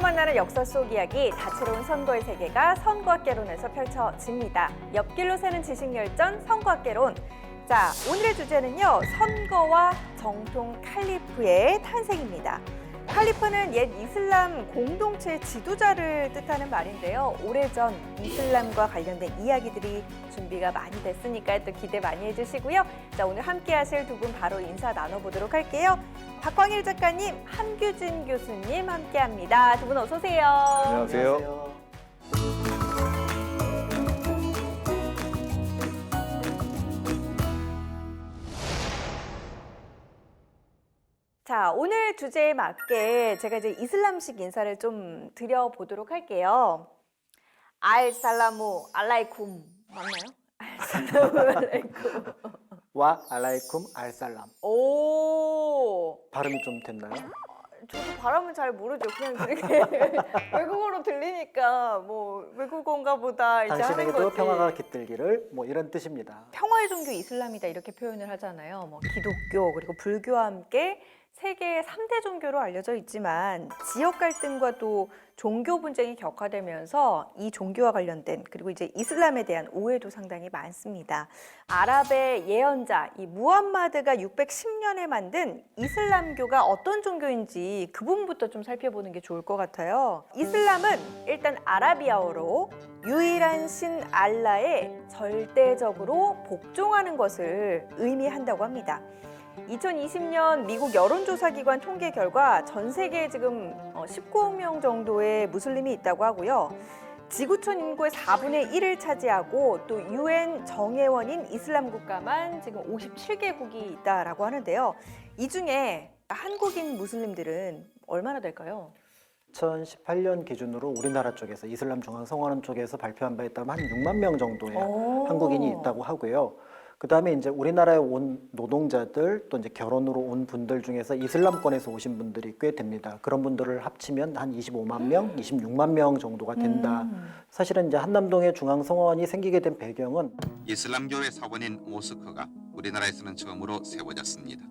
만나는 역사 속 이야기, 다채로운 선거의 세계가 선거학개론에서 펼쳐집니다. 옆길로 새는 지식열전 선거학개론. 자, 오늘의 주제는요, 선거와 정통 칼리프의 탄생입니다. 칼리프는 옛 이슬람 공동체의 지도자를 뜻하는 말인데요. 오래전 이슬람과 관련된 이야기들이 준비가 많이 됐으니까 또 기대 많이 해주시고요. 자, 오늘 함께 하실 두 분 바로 인사 나눠보도록 할게요. 박광일 작가님, 함규진 교수님 함께합니다. 두 분 어서 오세요. 안녕하세요. 자, 오늘 주제에 맞게 제가 이제 이슬람식 인사를 좀 드려보도록 할게요. 알살라무 알라이쿰 맞나요? 알살라무 알라이쿰. 와 알라이쿰 알살람. 오. 발음이 좀 됐나요? 저도 발음은 잘 모르죠. 그냥 이렇게 외국어로 들리니까 뭐 외국어인가 보다 이제 하는 당신에게도 거지. 평화가 깃들기를 뭐 이런 뜻입니다. 평화의 종교 이슬람이다 이렇게 표현을 하잖아요. 뭐 기독교 그리고 불교와 함께 세계의 3대 종교로 알려져 있지만 지역 갈등과 또 종교 분쟁이 격화되면서 이 종교와 관련된 그리고 이제 이슬람에 대한 오해도 상당히 많습니다. 아랍의 예언자 이 무함마드가 610년에 만든 이슬람교가 어떤 종교인지 그 부분부터 좀 살펴보는 게 좋을 것 같아요. 이슬람은 일단 아라비아어로 유일한 신 알라에 절대적으로 복종하는 것을 의미한다고 합니다. 2020년 미국 여론조사기관 통계 결과 전 세계에 지금 19억 명 정도의 무슬림이 있다고 하고요. 지구촌 인구의 4분의 1을 차지하고 또 UN 정예원인 이슬람 국가만 지금 57개국이 있다라고 하는데요. 이 중에 한국인 무슬림들은 얼마나 될까요? 2018년 기준으로 우리나라 쪽에서 이슬람 중앙성원원 쪽에서 발표한 바에 따르면 한 6만 명 정도의 한국인이 있다고 하고요. 그다음에 이제 우리나라에 온 노동자들 또 이제 결혼으로 온 분들 중에서 이슬람권에서 오신 분들이 꽤 됩니다. 그런 분들을 합치면 한 25만 명, 26만 명 정도가 된다. 사실은 이제 한남동에 중앙성원이 생기게 된 배경은 이슬람교의 사원인 모스크가 우리나라에서는 처음으로 세워졌습니다.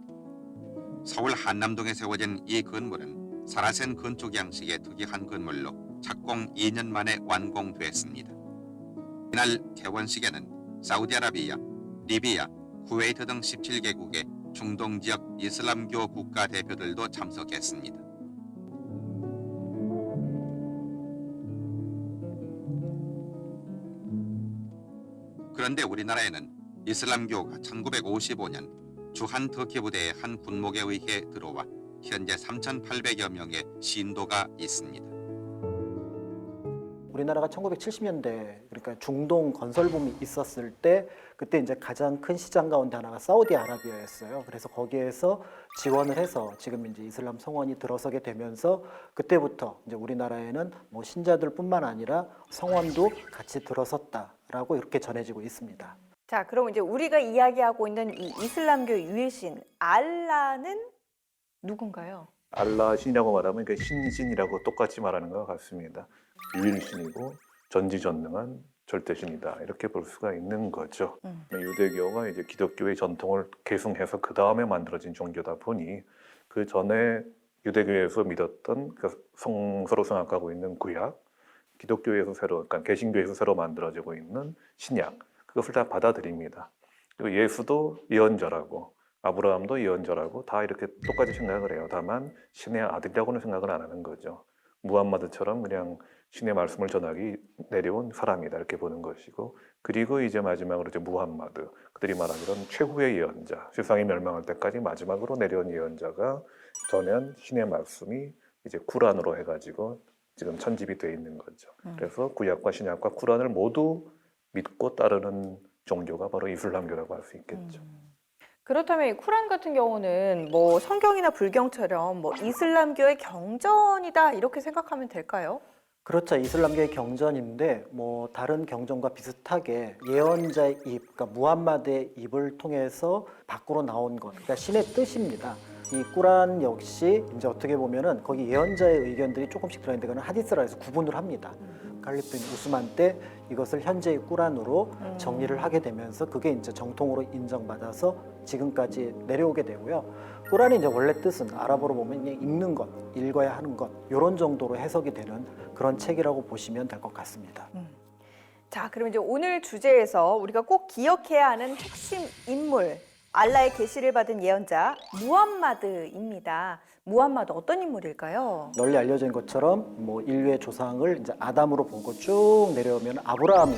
서울 한남동에 세워진 이 건물은 사라센 건축 양식의 특이한 건물로 착공 2년 만에 완공됐습니다. 이날 개원식에는 사우디아라비아, 리비아, 쿠웨이트 등 17개국의 중동 지역 이슬람교 국가 대표들도 참석했습니다. 그런데 우리나라에는 이슬람교가 1955년 주한 터키 부대의 한 군목에 의해 들어와 현재 3,800여 명의 신도가 있습니다. 우리나라가 1970년대 그러니까 중동 건설 붐이 있었을 때 그때 이제 가장 큰 시장 가운데 하나가 사우디아라비아였어요. 그래서 거기에서 지원을 해서 지금 이제 이슬람 성원이 들어서게 되면서 그때부터 이제 우리나라에는 뭐 신자들뿐만 아니라 성원도 같이 들어섰다라고 이렇게 전해지고 있습니다. 자, 그럼 이제 우리가 이야기하고 있는 이 이슬람교 유일신 알라는 누군가요? 알라 신이라고 말하면 그 신이라고 똑같이 말하는 것 같습니다. 유일신이고 전지전능한 절대신이다 이렇게 볼 수가 있는 거죠. 유대교가 이제 기독교의 전통을 계승해서 그 다음에 만들어진 종교다 보니 그 전에 유대교에서 믿었던 그 성서로 생각하고 있는 구약, 기독교에서 새로, 그러니까 개신교에서 새로 만들어지고 있는 신약 그것을 다 받아들입니다. 그리고 예수도 예언자라고. 아브라함도 예언자라고 다 이렇게 똑같이 생각을 해요. 다만 신의 아들이라고는 생각을 안 하는 거죠. 무함마드처럼 그냥 신의 말씀을 전하기 내려온 사람이다 이렇게 보는 것이고 그리고 이제 마지막으로 이제 무함마드 그들이 말하기로는 최후의 예언자 세상이 멸망할 때까지 마지막으로 내려온 예언자가 전한 신의 말씀이 이제 쿠란으로 해가지고 지금 천집이 돼 있는 거죠. 그래서 구약과 신약과 쿠란을 모두 믿고 따르는 종교가 바로 이슬람교라고 할 수 있겠죠. 그렇다면 이 쿠란 같은 경우는 뭐 성경이나 불경처럼 뭐 이슬람교의 경전이다 이렇게 생각하면 될까요? 그렇죠. 이슬람교의 경전인데 뭐 다른 경전과 비슷하게 예언자의 입, 그러니까 무함마드의 입을 통해서 밖으로 나온 것, 그러니까 신의 뜻입니다. 이 꾸란 역시 이제 어떻게 보면은 거기 예언자의 의견들이 조금씩 들어있는데 그는 하디스라 해서 구분을 합니다. 칼리프 우스만 때 이것을 현재의 꾸란으로 정리를 하게 되면서 그게 이제 정통으로 인정받아서 지금까지 내려오게 되고요. 꾸란이 이제 원래 뜻은 아랍어로 보면 그냥 읽는 것, 읽어야 하는 것 이런 정도로 해석이 되는 그런 책이라고 보시면 될 것 같습니다. 자, 그럼 이제 오늘 주제에서 우리가 꼭 기억해야 하는 핵심 인물, 알라의 계시를 받은 예언자 무함마드입니다. 무함마드 어떤 인물일까요? 널리 알려져 있는 것처럼 뭐 인류의 조상을 이제 아담으로 보고 쭉 내려오면 아브라함이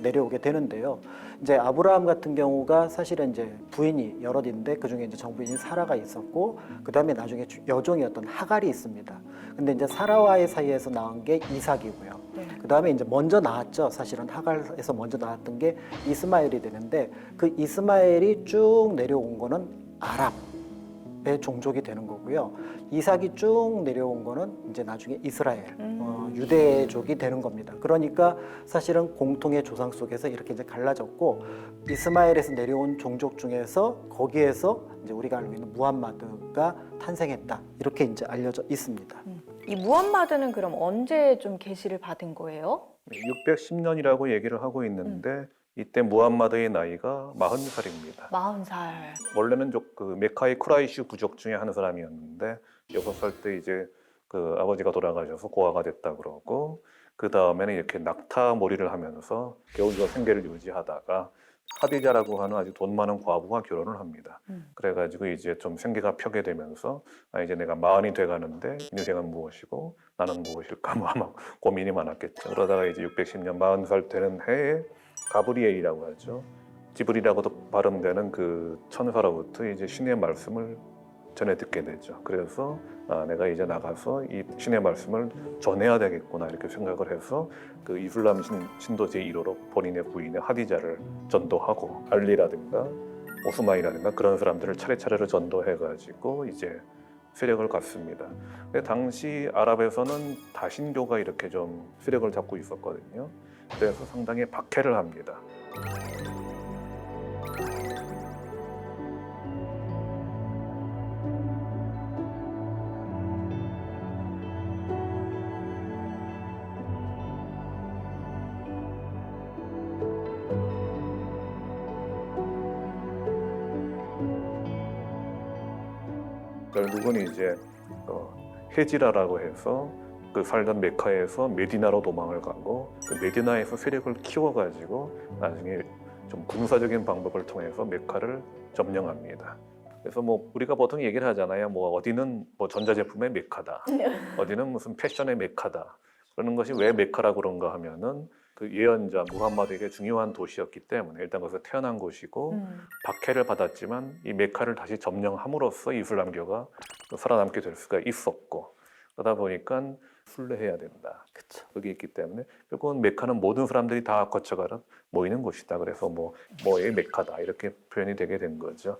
내려오게 되는데요. 이제 아브라함 같은 경우가 사실은 이제 부인이 여럿인데 그 중에 이제 정부인인 사라가 있었고 그 다음에 나중에 여종이었던 하갈이 있습니다. 근데 이제 사라와의 사이에서 낳은 게 이삭이고요. 그 다음에 이제 먼저 나왔죠. 사실은 하갈에서 먼저 나왔던 게 이스마엘이 되는데 그 이스마엘이 쭉 내려온 거는 아랍의 종족이 되는 거고요. 이삭이 쭉 내려온 거는 이제 나중에 이스라엘, 유대족이 되는 겁니다. 그러니까 사실은 공통의 조상 속에서 이렇게 이제 갈라졌고 이스마엘에서 내려온 종족 중에서 거기에서 이제 우리가 알고 있는 무함마드가 탄생했다. 이렇게 이제 알려져 있습니다. 이 무함마드는 그럼 언제 좀 계시를 받은 거예요? 610년이라고 얘기를 하고 있는데 이때 무함마드의 나이가 40살입니다. 40살. 원래는 그 메카의 쿠라이슈 부족 중에 한 사람이었는데 6살 때 이제 그 아버지가 돌아가셔서 고아가 됐다 그러고 그 다음에는 이렇게 낙타몰이를 하면서 겨우겨우 생계를 유지하다가 하디자라고 하는 아주 돈 많은 과부와 결혼을 합니다. 그래가지고 이제 좀 생계가 펴게 되면서 이제 내가 40이 돼가는데 인생은 무엇이고 나는 무엇일까 뭐 아마 고민이 많았겠죠. 그러다가 이제 610년 40살 되는 해에 가브리엘이라고 하죠. 지브리라고도 발음되는 그 천사로부터 이제 신의 말씀을 전해 듣게 되죠. 그래서 내가 이제 나가서 이 신의 말씀을 전해야 되겠구나 이렇게 생각을 해서 그 이슬람 신도 제1호로 본인의 부인의 하디자를 전도하고 알리라든가 오스마이라든가 그런 사람들을 차례차례로 전도해가지고 이제 세력을 갖습니다. 근데 당시 아랍에서는 다신교가 이렇게 좀 세력을 잡고 있었거든요. 그래서 상당히 박해를 합니다. 결국은 이제 헤지라라고 해서 그 살던 메카에서 메디나로 도망을 가고 그 메디나에서 세력을 키워가지고 나중에 좀 군사적인 방법을 통해서 메카를 점령합니다. 그래서 뭐 우리가 보통 얘기를 하잖아요. 뭐 어디는 뭐 전자제품의 메카다, 어디는 무슨 패션의 메카다. 그러는 것이 왜 메카라고 그런가 하면은 그 예언자 무함마드에게 중요한 도시였기 때문에 일단 거기서 태어난 곳이고 박해를 받았지만 이 메카를 다시 점령함으로써 이슬람교가 살아남게 될 수가 있었고 그러다 보니까 순례해야 된다. 그렇죠. 그게 있기 때문에 결국은 메카는 모든 사람들이 다 거쳐가는 모이는 곳이다. 그래서 뭐의 메카다 이렇게 표현이 되게 된 거죠.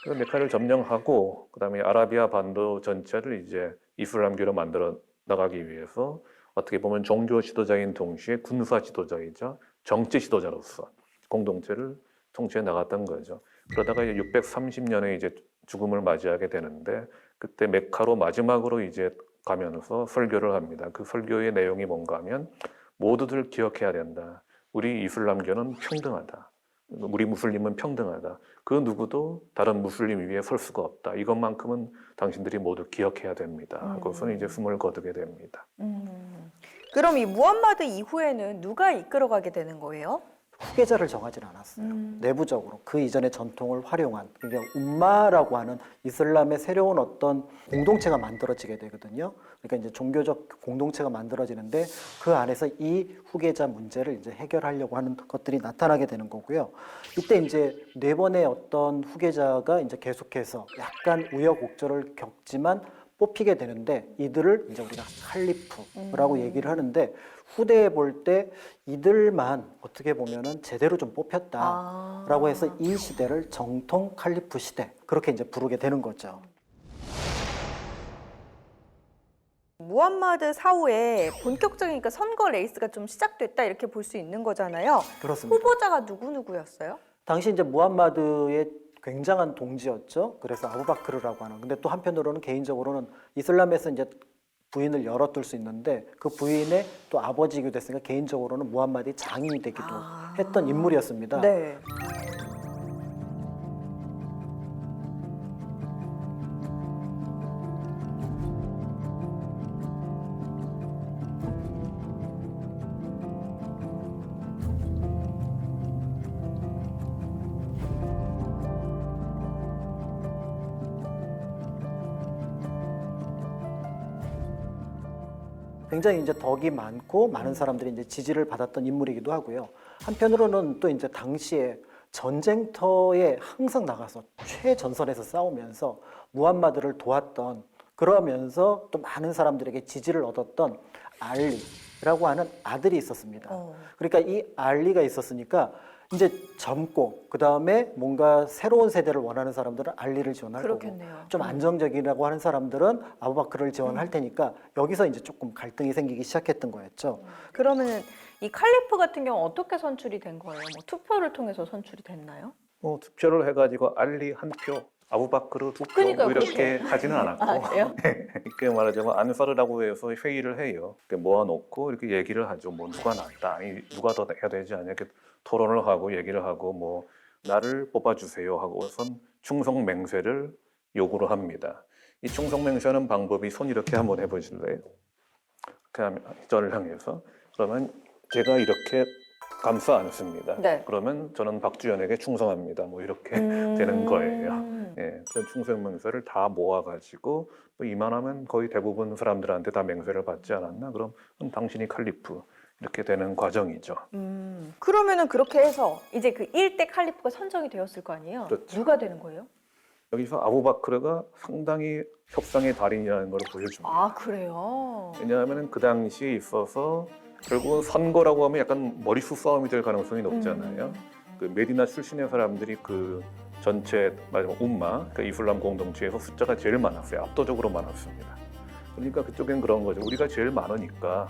그래서 메카를 점령하고 그다음에 아라비아 반도 전체를 이제 이슬람교로 만들어 나가기 위해서 어떻게 보면 종교 지도자인 동시에 군사 지도자이자 정치 지도자로서 공동체를 통치해 나갔던 거죠. 그러다가 이제 630년에 이제 죽음을 맞이하게 되는데 그때 메카로 마지막으로 이제 가면서 설교를 합니다. 그 설교의 내용이 뭔가 하면 모두들 기억해야 된다. 우리 이슬람교는 평등하다. 우리 무슬림은 평등하다. 그 누구도 다른 무슬림 위에 설 수가 없다. 이것만큼은 당신들이 모두 기억해야 됩니다. 하고서는 이제 숨을 거두게 됩니다. 그럼 이 무함마드 이후에는 누가 이끌어가게 되는 거예요? 후계자를 정하진 않았어요. 내부적으로 그 이전의 전통을 활용한 그러니까 umma라고 하는 이슬람의 새로운 어떤 공동체가 만들어지게 되거든요. 그러니까 이제 종교적 공동체가 만들어지는데 그 안에서 이 후계자 문제를 이제 해결하려고 하는 것들이 나타나게 되는 거고요. 이때 이제 네 번의 어떤 후계자가 이제 계속해서 약간 우여곡절을 겪지만 뽑히게 되는데 이들을 이제 우리가 칼리프라고 얘기를 하는데 후대에 볼 때 이들만 어떻게 보면은 제대로 좀 뽑혔다라고 해서 이 시대를 정통 칼리프 시대 그렇게 이제 부르게 되는 거죠. 무함마드 사후에 본격적인 그러니까 선거 레이스가 좀 시작됐다 이렇게 볼 수 있는 거잖아요. 그렇습니다. 후보자가 누구였어요? 당시 이제 무함마드의 굉장한 동지였죠. 그래서 아부바크르라고 하는. 근데 또 한편으로는 개인적으로는 이슬람에서 이제 부인을 열어둘 수 있는데 그 부인의 또 아버지이기도 했으니까 개인적으로는 무함마드의 장인이 되기도 했던 인물이었습니다. 네. 굉장히 이제 덕이 많고 많은 사람들이 이제 지지를 받았던 인물이기도 하고요. 한편으로는 또 이제 당시에 전쟁터에 항상 나가서 최전선에서 싸우면서 무함마드를 도왔던, 그러면서 또 많은 사람들에게 지지를 얻었던 알리라고 하는 아들이 있었습니다. 그러니까 이 알리가 있었으니까 이제 젊고 그 다음에 뭔가 새로운 세대를 원하는 사람들은 알리를 지원할 그렇겠네요. 거고, 좀 안정적이라고 하는 사람들은 아부바크를 지원할 테니까 여기서 이제 조금 갈등이 생기기 시작했던 거였죠. 그러면 이 칼리프 같은 경우 어떻게 선출이 된 거예요? 뭐 투표를 통해서 선출이 됐나요? 투표를 해가지고 알리 한 표, 아부바크르 2표 그러니까요, 뭐 이렇게 하지는 않았고 아, 그래요? 이렇게 말하자면 안사르라고 해서 회의를 해요. 이렇게 모아놓고 이렇게 얘기를 하죠. 뭐 누가 낫다, 아니 누가 더 해야 되지 않냐, 이렇게 토론을 하고 얘기를 하고 뭐 나를 뽑아주세요 하고 우선 충성 맹세를 요구를 합니다. 이 충성 맹세하는 방법이 손 이렇게 한번 해보실래요? 이렇게 하면 저를 향해서 그러면 제가 이렇게 감싸 안습니다. 네. 그러면 저는 박주연에게 충성합니다. 뭐 이렇게 되는 거예요. 예, 그런 충성 맹세를 다 모아가지고 뭐 이만하면 거의 대부분 사람들한테 다 맹세를 받지 않았나? 그럼 당신이 칼리프 이렇게 되는 과정이죠. 그러면은 그렇게 해서 이제 그 1대 칼리프가 선정이 되었을 거 아니에요? 그렇죠. 누가 되는 거예요? 여기서 아부바크르가 상당히 협상의 달인이라는 걸 보여줍니다. 아, 그래요? 왜냐하면 그 당시에 있어서 결국은 선거라고 하면 약간 머리수 싸움이 될 가능성이 높잖아요. 그 메디나 출신의 사람들이 그 전체 말하자면 움마, 그 이슬람 공동체에서 숫자가 제일 많았어요. 압도적으로 많았습니다. 그러니까 그쪽엔 그런 거죠. 우리가 제일 많으니까.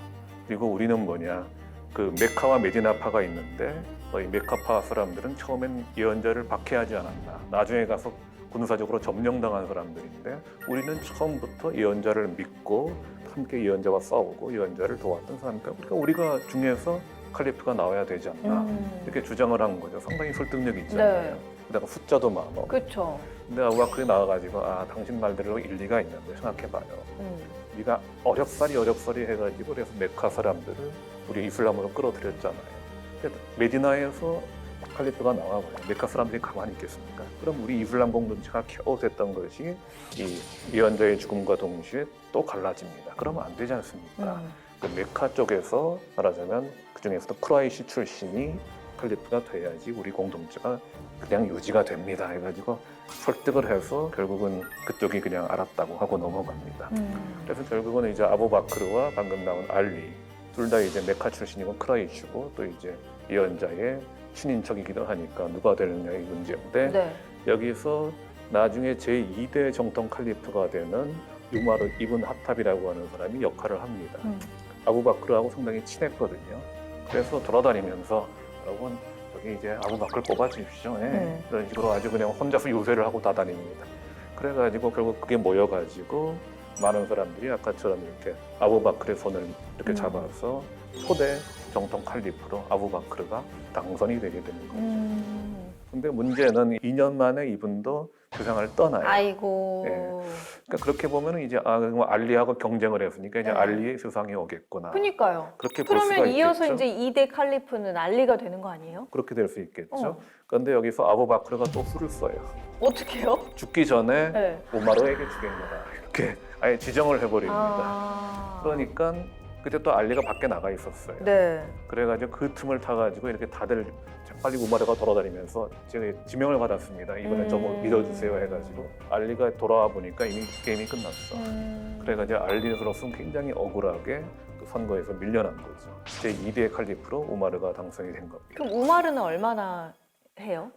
그리고 우리는 뭐냐, 그 메카와 메디나파가 있는데 이 메카파 사람들은 처음엔 예언자를 박해하지 않았나. 나중에 가서 군사적으로 점령당한 사람들인데 우리는 처음부터 예언자를 믿고 함께 예언자와 싸우고 예언자를 도왔던 사람이니까 우리가 중에서 칼리프가 나와야 되지 않나 이렇게 주장을 한 거죠. 상당히 설득력 있잖아요. 네. 게다가 숫자도 많아. 그렇죠. 근데 아부바크르이 나와가지고 당신 말대로 일리가 있는데 생각해봐요. 우리가 어렵사리 해가지고 그래서 메카 사람들을 우리 이슬람으로 끌어들였잖아요. 근데 메디나에서 칼리프가 나와버려요. 메카 사람들이 가만히 있겠습니까? 그럼 우리 이슬람 공동체가 겨우 됐던 것이 이 예언자의 죽음과 동시에 또 갈라집니다. 그러면 안 되지 않습니까? 그 메카 쪽에서 말하자면 그 중에서도 쿠라이시 출신이 칼리프가 돼야지 우리 공동체가 그냥 유지가 됩니다. 해가지고 설득을 해서 결국은 그쪽이 그냥 알았다고 하고 넘어갑니다. 그래서 결국은 이제 아부바크르와 방금 나온 알리 둘 다 이제 메카 출신이고 쿠라이시고 또 이제 예언자의 친인척이기도 하니까 누가 되느냐의 문제인데 네. 여기서 나중에 제2대 정통 칼리프가 되는 우마르 이븐 하탑이라고 하는 사람이 역할을 합니다. 아부바크르하고 상당히 친했거든요. 그래서 돌아다니면서 여러분 여기 이제 아부바크르 뽑아주십시오. 예. 이런 식으로 아주 그냥 혼자서 요새를 하고 다다닙니다. 그래가지고 결국 그게 모여가지고 많은 사람들이 아까처럼 이렇게 아부바크르의 손을 이렇게 잡아서 초대 정통 칼리프로 아부바크르가 당선이 되게 되는 거죠. 근데 문제는 2년 만에 이분도 세상을 떠나요. 아이고. 예. 그러니까 그렇게 보면 이제 그럼 알리하고 경쟁을 했으니까 이제 네. 알리의 세상이 오겠구나. 그러니까요. 그렇게 볼 수가 그러면 이어서 있겠죠. 이제 2대 칼리프는 알리가 되는 거 아니에요? 그렇게 될 수 있겠죠. 어. 그런데 여기서 아부바크르가 또 수를 써요. 어떻게요? 죽기 전에 네. 우마르에게 주겠노라 이렇게 아예 지정을 해버립니다. 그러니까 그때 또 알리가 밖에 나가 있었어요. 네. 그래가지고 그 틈을 타가지고 이렇게 다들 빨리 우마르가 돌아다니면서 제가 지명을 받았습니다. 이번에 저 믿어주세요 해가지고 알리가 돌아와 보니까 이미 게임이 끝났어. 그래가지고 알리로서는 굉장히 억울하게 그 선거에서 밀려난 거죠. 제2대 칼리프로 우마르가 당선이 된 겁니다. 그럼 우마르는 얼마나 해요?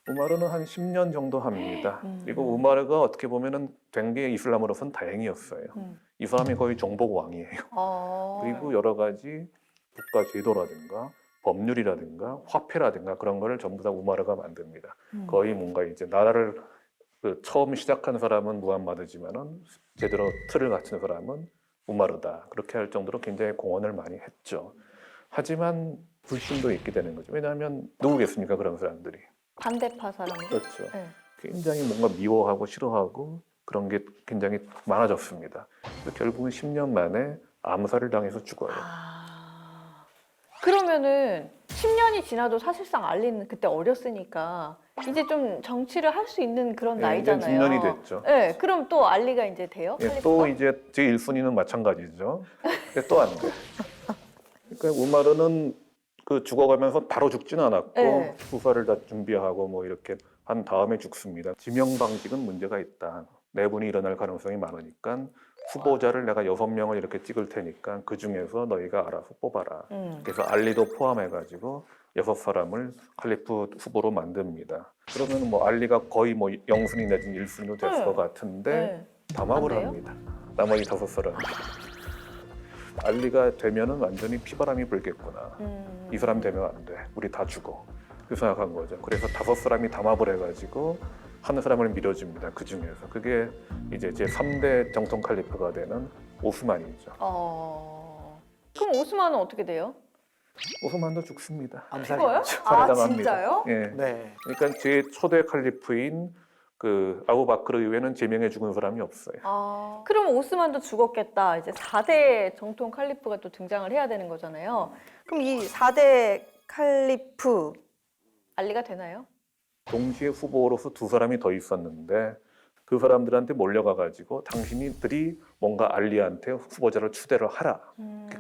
우마르는 한 10년 정도 합니다. 그리고 우마르가 어떻게 보면은 된 게 이슬람으로서는 다행이었어요. 이 사람이 거의 정복 왕이에요. 그리고 여러 가지 국가 제도라든가 법률이라든가 화폐라든가 그런 거를 전부 다 우마르가 만듭니다. 거의 뭔가 이제 나라를 처음 시작한 사람은 무함마드지만은 제대로 틀을 갖춘 사람은 우마르다. 그렇게 할 정도로 굉장히 공헌을 많이 했죠. 하지만 불신도 있게 되는 거죠. 왜냐하면 누구겠습니까? 그런 사람들이. 반대파 사람들? 그렇죠. 네. 굉장히 뭔가 미워하고 싫어하고 그런 게 굉장히 많아졌습니다. 그래서 결국은 10년 만에 암살을 당해서 죽어요. 그러면은 10년이 지나도 사실상 알리는 그때 어렸으니까 이제 좀 정치를 할 수 있는 그런 예, 이제 나이잖아요. 중년이 됐죠. 네, 그럼 또 알리가 이제 돼요? 예, 칼리프가? 또 이제 제 1순위는 마찬가지죠. 근데 또 안 돼. 그러니까 우마르는 그 죽어가면서 바로 죽지는 않았고 네. 수사를 다 준비하고 뭐 이렇게 한 다음에 죽습니다. 지명 방식은 문제가 있다. 내분이 일어날 가능성이 많으니까 후보자를 내가 6명을 이렇게 찍을 테니까 그 중에서 너희가 알아서 뽑아라. 그래서 알리도 포함해가지고 6사람을 칼리프 후보로 만듭니다. 그러면 뭐 알리가 거의 뭐 0순위 내지는 1순위로 됐을 네. 것 같은데 네. 담합을 안 돼요? 합니다. 나머지 5사람. 알리가 되면은 완전히 피바람이 불겠구나. 이 사람 되면 안 돼. 우리 다 죽어. 그 생각한 거죠. 그래서 5사람이 담합을 해가지고 한 사람을 밀어줍니다. 그 중에서 그게 이제 제 3대 정통 칼리프가 되는 오스만이죠. 그럼 오스만은 어떻게 돼요? 오스만도 죽습니다. 죽어요? 암살당하죠. 아, 살해당합니다. 진짜요? 예. 네. 그러니까 제 초대 칼리프인 그 아부바크르 이외에는 제명해 죽은 사람이 없어요. 그럼 오스만도 죽었겠다. 이제 4대 정통 칼리프가 또 등장을 해야 되는 거잖아요. 그럼 이 4대 칼리프 알리가 되나요? 동시에 후보로서 2사람이 더 있었는데 그 사람들한테 몰려가가지고 당신들이 뭔가 알리한테 후보자를 추대를 하라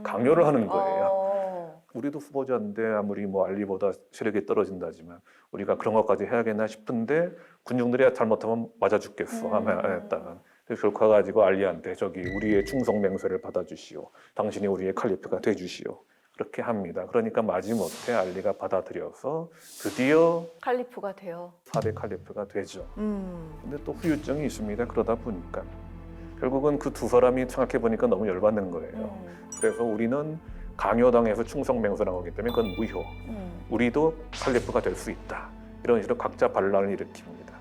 강요를 하는 거예요. 우리도 후보자인데 아무리 뭐 알리보다 세력이 떨어진다지만 우리가 그런 것까지 해야겠나 싶은데 군중들이 잘못하면 맞아 죽겠어 하면 안 했다가 그래서 결과 가지고 알리한테 저기 우리의 충성 맹세를 받아주시오. 당신이 우리의 칼리프가 돼주시오. 그렇게 합니다. 그러니까 마지못해 알리가 받아들여서 드디어 칼리프가 돼요. 4대 칼리프가 되죠. 근데 또 후유증이 있습니다. 그러다 보니까 결국은 그 2사람이 생각해 보니까 너무 열받는 거예요. 그래서 우리는 강요당해서 충성맹세한 거기 때문에 그건 무효. 우리도 칼리프가 될 수 있다. 이런 식으로 각자 반란을 일으킵니다.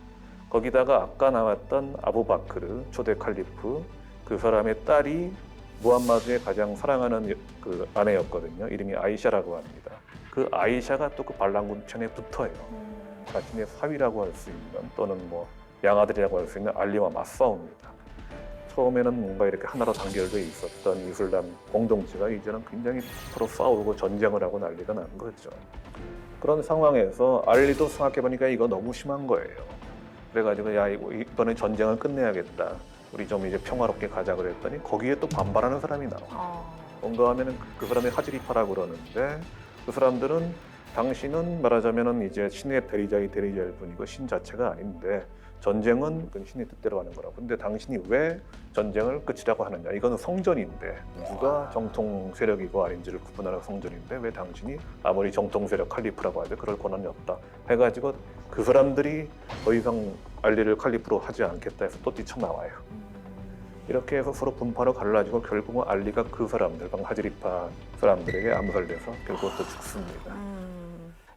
거기다가 아까 나왔던 아부바크르 초대 칼리프 그 사람의 딸이 무함마드의 가장 사랑하는 그 아내였거든요. 이름이 아이샤라고 합니다. 그 아이샤가 또 그 반란군 편에 붙어요. 자신의 사위라고 할 수 있는 또는 뭐 양아들이라고 할 수 있는 알리와 맞싸웁니다. 처음에는 뭔가 이렇게 하나로 단결되어 있었던 이슬람 공동체가 이제는 굉장히 서로 싸우고 전쟁을 하고 난리가 난 거죠. 그런 상황에서 알리도 생각해보니까 이거 너무 심한 거예요. 그래가지고 야 이번에 전쟁을 끝내야겠다. 우리 좀 이제 평화롭게 가자 그랬더니 거기에 또 반발하는 사람이 나와. 뭔가 하면은 그 사람이 하지리파라고 그러는데 그 사람들은 당신은 말하자면은 이제 신의 대리자일 뿐이고 신 자체가 아닌데 전쟁은 그 신의 뜻대로 하는 거라고. 근데 당신이 왜 전쟁을 끝이라고 하느냐? 이거는 성전인데 누가 정통 세력이고 아닌지를 구분하는 성전인데 왜 당신이 아무리 정통 세력 칼리프라고 하죠? 그럴 권한이 없다. 해가지고 그 사람들이 더 이상 알리를 칼리프로 하지 않겠다 해서 또 뛰쳐나와요. 이렇게 해서 서로 분파로 갈라지고 결국은 알리가 그 사람들, 하지리파 사람들에게 암살돼서 결국 또 죽습니다.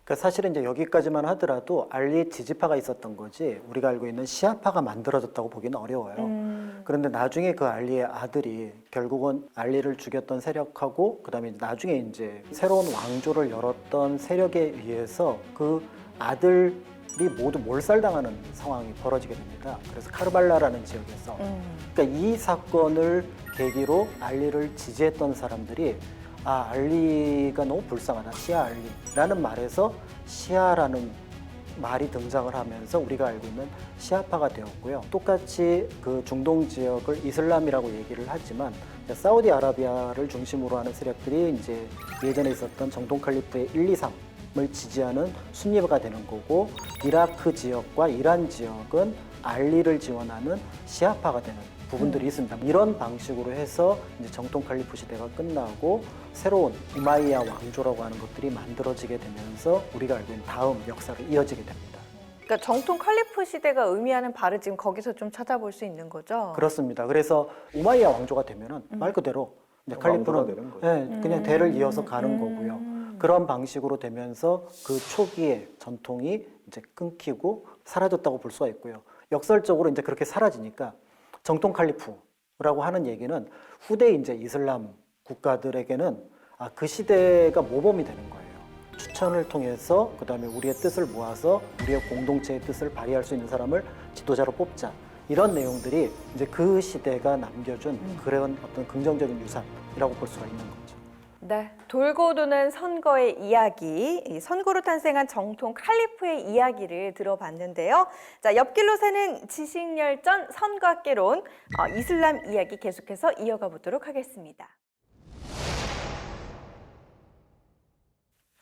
그러니까 사실은 이제 여기까지만 하더라도 알리의 지지파가 있었던 거지 우리가 알고 있는 시아파가 만들어졌다고 보기는 어려워요. 그런데 나중에 그 알리의 아들이 결국은 알리를 죽였던 세력하고 그다음에 나중에 이제 새로운 왕조를 열었던 세력에 의해서 그 아들이 모두 몰살당하는 상황이 벌어지게 됩니다. 그래서 카르발라라는 지역에서 그러니까 이 사건을 계기로 알리를 지지했던 사람들이 아, 알리가 너무 불쌍하다. 시아 알리라는 말에서 시아라는 말이 등장을 하면서 우리가 알고 있는 시아파가 되었고요. 똑같이 그 중동 지역을 이슬람이라고 얘기를 하지만 사우디아라비아를 중심으로 하는 세력들이 이제 예전에 있었던 정통 칼리프의 1, 2, 3을 지지하는 순니가 되는 거고 이라크 지역과 이란 지역은 알리를 지원하는 시아파가 되는 부분들이 있습니다. 이런 방식으로 해서 이제 정통 칼리프 시대가 끝나고 새로운 우마이야 왕조라고 하는 것들이 만들어지게 되면서 우리가 알고 있는 다음 역사로 이어지게 됩니다. 그러니까 정통 칼리프 시대가 의미하는 바를 지금 거기서 좀 찾아볼 수 있는 거죠? 그렇습니다. 그래서 우마이야 왕조가 되면은 말 그대로 이제 왕조가 칼리프는 되는 거죠. 네, 그냥 대를 이어서 가는 거고요. 그런 방식으로 되면서 그 초기의 전통이 이제 끊기고 사라졌다고 볼 수가 있고요. 역설적으로 이제 그렇게 사라지니까 정통 칼리프라고 하는 얘기는 후대 이제 이슬람 국가들에게는 그 시대가 모범이 되는 거예요. 추천을 통해서 그다음에 우리의 뜻을 모아서 우리의 공동체의 뜻을 발휘할 수 있는 사람을 지도자로 뽑자. 이런 내용들이 이제 그 시대가 남겨준 그런 어떤 긍정적인 유산이라고 볼 수가 있는 거죠. 네, 돌고 도는 선거의 이야기, 이 선거로 탄생한 정통 칼리프의 이야기를 들어봤는데요. 자, 옆길로 새는 지식열전 선거학개론, 이슬람 이야기 계속해서 이어가 보도록 하겠습니다.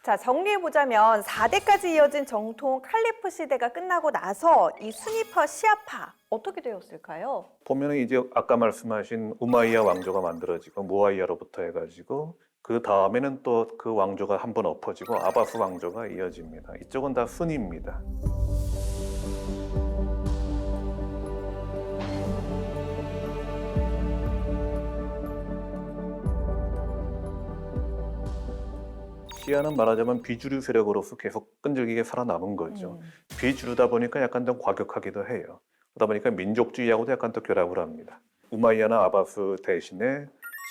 자, 정리해보자면 4대까지 이어진 정통 칼리프 시대가 끝나고 나서 이 수니파, 시아파 어떻게 되었을까요? 보면은 이제 아까 말씀하신 우마이야 왕조가 만들어지고 무아이야로부터 해가지고 그 다음에는 또 그 왕조가 한번 엎어지고 아바스 왕조가 이어집니다. 이쪽은 다 순입니다. 시아는 말하자면 비주류 세력으로서 계속 끈질기게 살아남은 거죠. 비주류다 보니까 약간 좀 과격하기도 해요. 그러다 보니까 민족주의하고도 약간 또 결합을 합니다. 우마이야나 아바스 대신에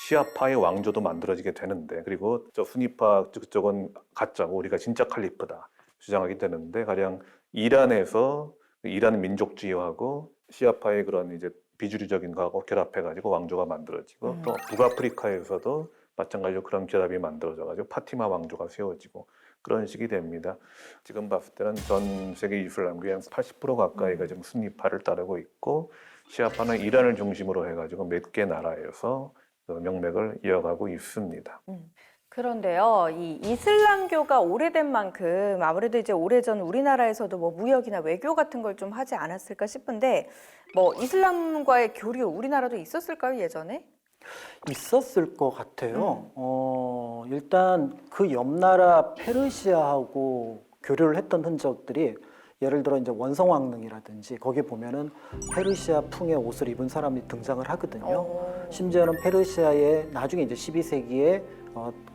시아파의 왕조도 만들어지게 되는데, 그리고 저 수니파 쪽은 가짜고 우리가 진짜 칼리프다 주장하게 되는데, 가령 이란에서 이란 민족주의하고 시아파의 그런 이제 비주류적인 거하고 결합해가지고 왕조가 만들어지고, 또 북아프리카에서도 마찬가지로 그런 결합이 만들어져가지고 파티마 왕조가 세워지고 그런 식이 됩니다. 지금 봤을 때는 전 세계 이슬람교의 한 80% 가까이가 지금 순니파를 따르고 있고, 시아파는 이란을 중심으로 해가지고 몇 개 나라에서 명맥을 이어가고 있습니다. 그런데요, 이 이슬람교가 오래된 만큼 아무래도 이제 오래전 우리나라에서도 뭐 무역이나 외교 같은 걸 좀 하지 않았을까 싶은데, 뭐 이슬람과의 교류 우리나라도 있었을까요, 예전에? 있었을 것 같아요. 일단 그 옆나라 페르시아하고 교류를 했던 흔적들이, 예를 들어 이제 원성왕릉이라든지 거기 보면은 페르시아 풍의 옷을 입은 사람이 등장을 하거든요. 심지어는 페르시아의 나중에 이제 12세기에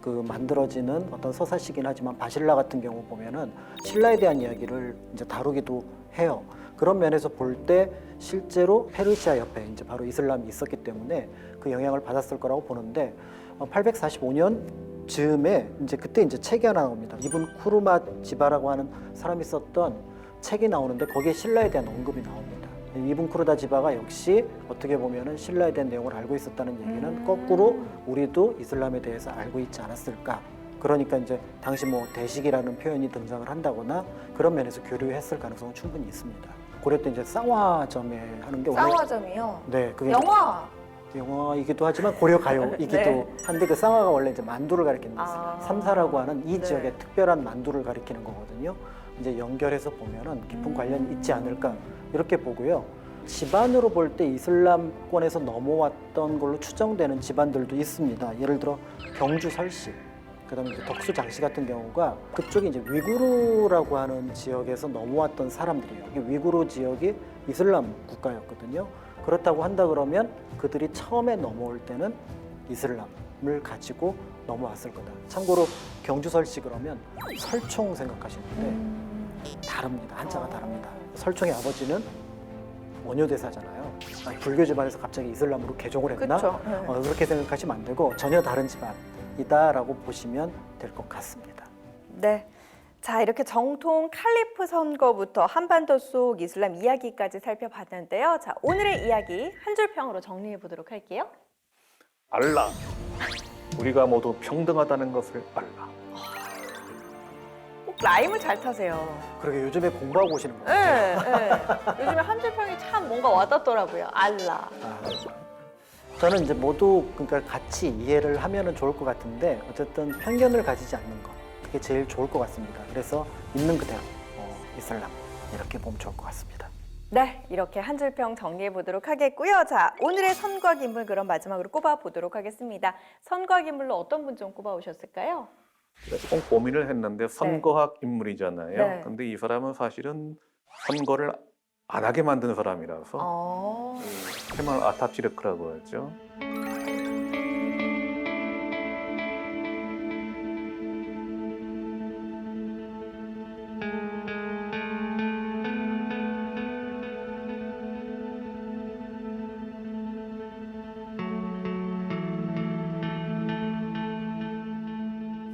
그 만들어지는 어떤 서사시긴 하지만 바실라 같은 경우 보면은 신라에 대한 이야기를 이제 다루기도 해요. 그런 면에서 볼 때 실제로 페르시아 옆에 이제 바로 이슬람이 있었기 때문에 그 영향을 받았을 거라고 보는데, 845년 즈음에 이제 그때 이제 책이 하나 나옵니다. 이븐 쿠르마 지바라고 하는 사람이 썼던 책이 나오는데 거기에 신라에 대한 언급이 나옵니다. 이븐 쿠르다 지바가 역시 어떻게 보면은 신라에 대한 내용을 알고 있었다는 얘기는 거꾸로 우리도 이슬람에 대해서 알고 있지 않았을까. 그러니까 이제 당시 뭐 대식이라는 표현이 등장을 한다거나 그런 면에서 교류했을 가능성은 충분히 있습니다. 고려 때 이제 쌍화점에 하는 게 쌍화점이요? 네, 그게 영화이기도 하지만 고려 가요이기도 네. 한데, 그 쌍화가 원래 이제 만두를 가리키는 삼사라고 하는 이 네. 지역의 특별한 만두를 가리키는 거거든요. 이제 연결해서 보면은 깊은 관련이 있지 않을까 이렇게 보고요. 집안으로 볼 때 이슬람권에서 넘어왔던 걸로 추정되는 집안들도 있습니다. 예를 들어 경주 설씨, 그다음에 이제 덕수 장씨 같은 경우가 그쪽이 이제 위구르라고 하는 지역에서 넘어왔던 사람들이에요. 이게 위구르 지역이 이슬람 국가였거든요. 그렇다고 한다 그러면 그들이 처음에 넘어올 때는 이슬람을 가지고 넘어왔을 거다. 참고로 경주 설씨 그러면 설총 생각하시는데 다릅니다. 한자가 다릅니다. 설총의 아버지는 원효대사잖아요. 불교 집안에서 갑자기 이슬람으로 개종을 했나? 그쵸. 그렇게 생각하시면 안 되고 전혀 다른 집안이다라고 보시면 될 것 같습니다. 네. 자, 이렇게 정통 칼리프 선거부터 한반도 속 이슬람 이야기까지 살펴봤는데요. 자, 오늘의 이야기 한 줄 평으로 정리해 보도록 할게요. 알라. 우리가 모두 평등하다는 것을 알라. 꼭 라임을 잘 타세요. 그러게 요즘에 공부하고 오시는 거예요. 네. 요즘에 한 줄 평이 참 뭔가 와닿더라고요. 알라. 저는 이제 모두 그러니까 같이 이해를 하면은 좋을 것 같은데, 어쨌든 편견을 가지지 않는 것, 그게 제일 좋을 것 같습니다. 그래서 있는 그대로 이슬람 이렇게 보면 좋을 것 같습니다. 네, 이렇게 한 줄 평 정리해 보도록 하겠고요. 자, 오늘의 선거학 인물 그럼 마지막으로 꼽아 보도록 하겠습니다. 선거학 인물로 어떤 분 좀 꼽아 오셨을까요? 조금 고민을 했는데 선거학 인물이잖아요. 네. 근데 이 사람은 사실은 선거를 안 하게 만든 사람이라서 케말 아타투르크라고 하죠.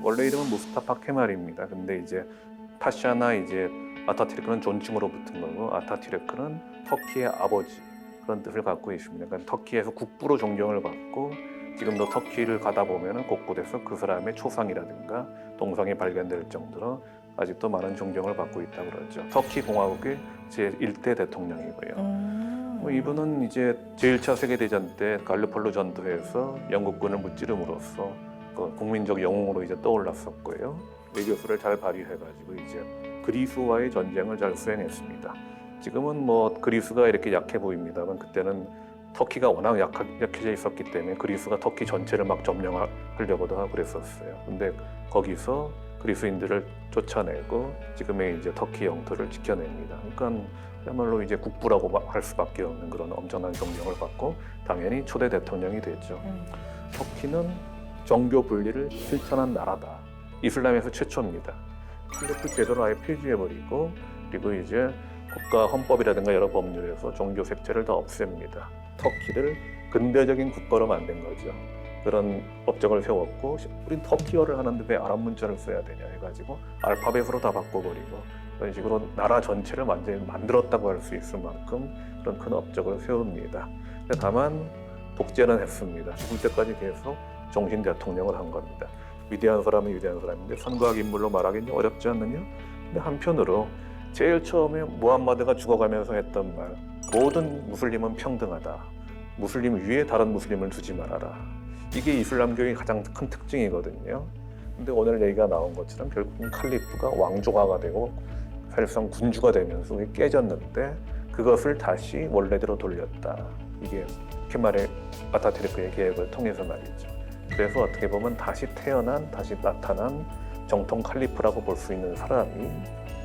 원래 이름은 무스타파 케말입니다. 근데 이제 파샤나 이제 아타투르크는 존칭으로 붙은 거고, 아타투르크는 터키의 아버지 그런 뜻을 갖고 있습니다. 그러니까 터키에서 국부로 존경을 받고 지금도 터키를 가다 보면 곳곳에서 그 사람의 초상이라든가 동상이 발견될 정도로 아직도 많은 존경을 받고 있다고 그러죠. 터키 공화국의 제1대 대통령이고요. 이분은 이제 제1차 세계대전 때 갈리폴로 전투에서 영국군을 무찌름으로써 그 국민적 영웅으로 이제 떠올랐었고요. 외교수를 잘 발휘해가지고 이제 그리스와의 전쟁을 잘 수행했습니다. 지금은 뭐 그리스가 이렇게 약해 보입니다만 그때는 터키가 워낙 약해져 있었기 때문에 그리스가 터키 전체를 막 점령하려고도 하고 그랬었어요. 근데 거기서 그리스인들을 쫓아내고 지금의 이제 터키 영토를 지켜냅니다. 그러니까 그야말로 이제 국부라고 할 수밖에 없는 그런 엄청난 존경을 받고 당연히 초대 대통령이 됐죠. 터키는 종교 분리를 실천한 나라다. 이슬람에서 최초입니다. 칼리프 제도를 아예 폐지해버리고 그리고 이제 국가 헌법이라든가 여러 법률에서 종교 색채를 다 없앱니다. 터키를 근대적인 국가로 만든 거죠. 그런 업적을 세웠고 우린 터키어를 하는데 왜 아랍 문자를 써야 되냐 해가지고 알파벳으로 다 바꿔버리고 그런 식으로 나라 전체를 완전히 만들었다고 할 수 있을 만큼 그런 큰 업적을 세웁니다. 근데 다만 독재는 했습니다. 죽을 때까지 계속 종신 대통령을 한 겁니다. 위대한 사람은 위대한 사람인데 선거학 인물로 말하기는 어렵지 않느냐? 근데 한편으로 제일 처음에 무함마드가 죽어가면서 했던 말 모든 무슬림은 평등하다. 무슬림 위에 다른 무슬림을 두지 말아라. 이게 이슬람교의 가장 큰 특징이거든요. 근데 오늘 얘기가 나온 것처럼 결국은 칼리프가 왕조화가 되고 사실상 군주가 되면서 깨졌는데 그것을 다시 원래대로 돌렸다. 이게 케말의 아타투르크의 계획을 통해서 말이죠. 그래서 어떻게 보면 다시 태어난, 다시 나타난 정통 칼리프라고 볼 수 있는 사람이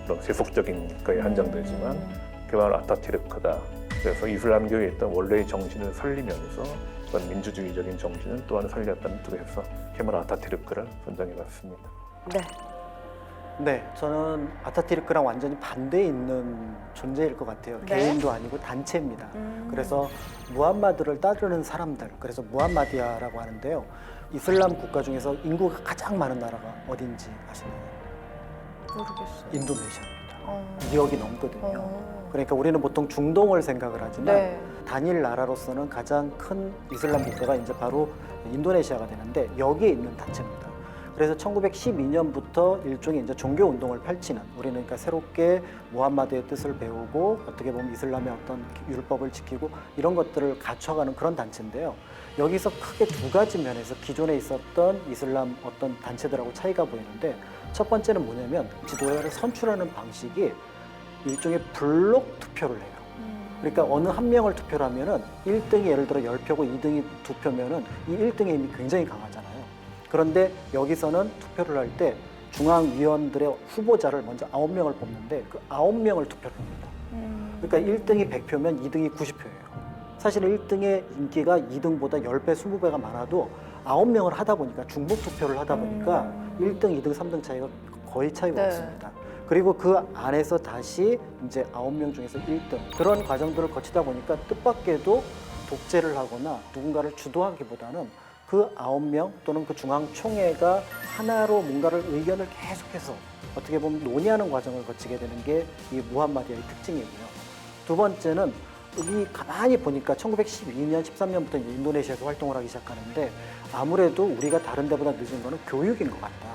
그런 세속적인 거에 한정되지만 케말 아타투르크다. 그래서 이슬람교에 있던 원래의 정신을 살리면서 그런 민주주의적인 정신을 또한 살렸다는 뜻에서 케말 아타투르크를 선정해봤습니다. 네. 네, 저는 아타투르크랑 완전히 반대에 있는 존재일 것 같아요. 네. 개인도 아니고 단체입니다. 그래서 무함마드를 따르는 사람들, 그래서 무함마디아라고 하는데요. 이슬람 국가 중에서 인구가 가장 많은 나라가 어딘지 아시나요? 모르겠어요. 인도네시아입니다. 어. 2억이 넘거든요. 어. 그러니까 우리는 보통 중동을 생각을 하지만 네. 단일 나라로서는 가장 큰 이슬람 국가가 이제 바로 인도네시아가 되는데 여기에 있는 단체입니다. 그래서 1912년부터 일종의 이제 종교 운동을 펼치는 우리는 그러니까 새롭게 무함마드의 뜻을 배우고 어떻게 보면 이슬람의 어떤 율법을 지키고 이런 것들을 갖춰가는 그런 단체인데요. 여기서 크게 두 가지 면에서 기존에 있었던 이슬람 어떤 단체들하고 차이가 보이는데 첫 번째는 뭐냐면 지도자를 선출하는 방식이 일종의 블록 투표를 해요. 그러니까 어느 한 명을 투표를 하면은 1등이 예를 들어 10표고 2등이 2표면은 이 1등의 힘이 굉장히 강하잖아요. 그런데 여기서는 투표를 할 때 중앙위원들의 후보자를 먼저 9명을 뽑는데 그 9명을 투표를 합니다. 그러니까 1등이 100표면 2등이 90표예요. 사실은 1등의 인기가 2등보다 10배, 20배가 많아도 9명을 하다 보니까 중복 투표를 하다 보니까 1등, 2등, 3등 차이가 거의 차이가 네. 없습니다. 그리고 그 안에서 다시 이제 9명 중에서 1등 그런 과정들을 거치다 보니까 뜻밖에도 독재를 하거나 누군가를 주도하기보다는 그 9명 또는 그 중앙총회가 하나로 뭔가를 의견을 계속해서 어떻게 보면 논의하는 과정을 거치게 되는 게 이 무함마디아의 특징이고요. 두 번째는 여기 가만히 보니까 1912년, 13년부터 인도네시아에서 활동을 하기 시작하는데 아무래도 우리가 다른 데보다 늦은 거는 교육인 것 같다.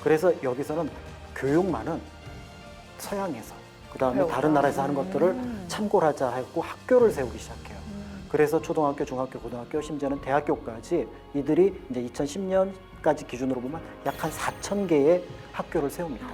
그래서 여기서는 교육만은 서양에서 그다음에 배우다. 다른 나라에서 하는 것들을 참고를 하자 하고 학교를 세우기 시작해요. 그래서 초등학교, 중학교, 고등학교, 심지어는 대학교까지 이들이 이제 2010년까지 기준으로 보면 약 한 4천 개의 학교를 세웁니다.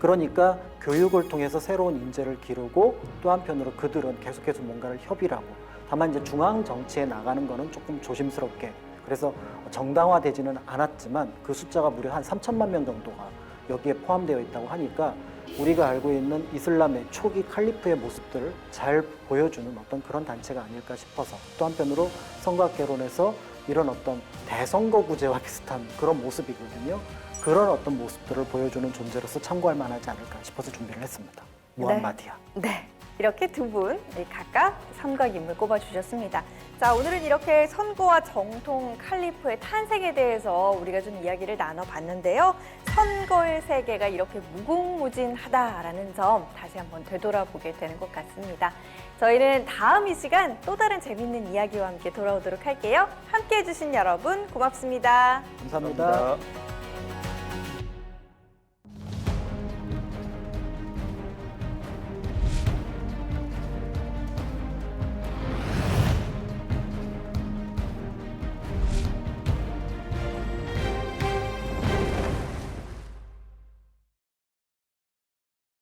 그러니까 교육을 통해서 새로운 인재를 기르고 또 한편으로 그들은 계속해서 뭔가를 협의를 하고 다만 이제 중앙 정치에 나가는 거는 조금 조심스럽게 그래서 정당화되지는 않았지만 그 숫자가 무려 한 3천만 명 정도가 여기에 포함되어 있다고 하니까 우리가 알고 있는 이슬람의 초기 칼리프의 모습들을 잘 보여주는 어떤 그런 단체가 아닐까 싶어서 또 한편으로 성곽 개론에서 이런 어떤 대선거구제와 비슷한 그런 모습이거든요. 그런 어떤 모습들을 보여주는 존재로서 참고할 만하지 않을까 싶어서 준비를 했습니다. 무함마디아. 네. 이렇게 두 분 각각 선각 인물 꼽아주셨습니다. 자, 오늘은 이렇게 선거와 정통 칼리프의 탄생에 대해서 우리가 좀 이야기를 나눠봤는데요. 선거의 세계가 이렇게 무궁무진하다라는 점 다시 한번 되돌아보게 되는 것 같습니다. 저희는 다음 이 시간 또 다른 재밌는 이야기와 함께 돌아오도록 할게요. 함께해 주신 여러분 고맙습니다. 감사합니다. 감사합니다.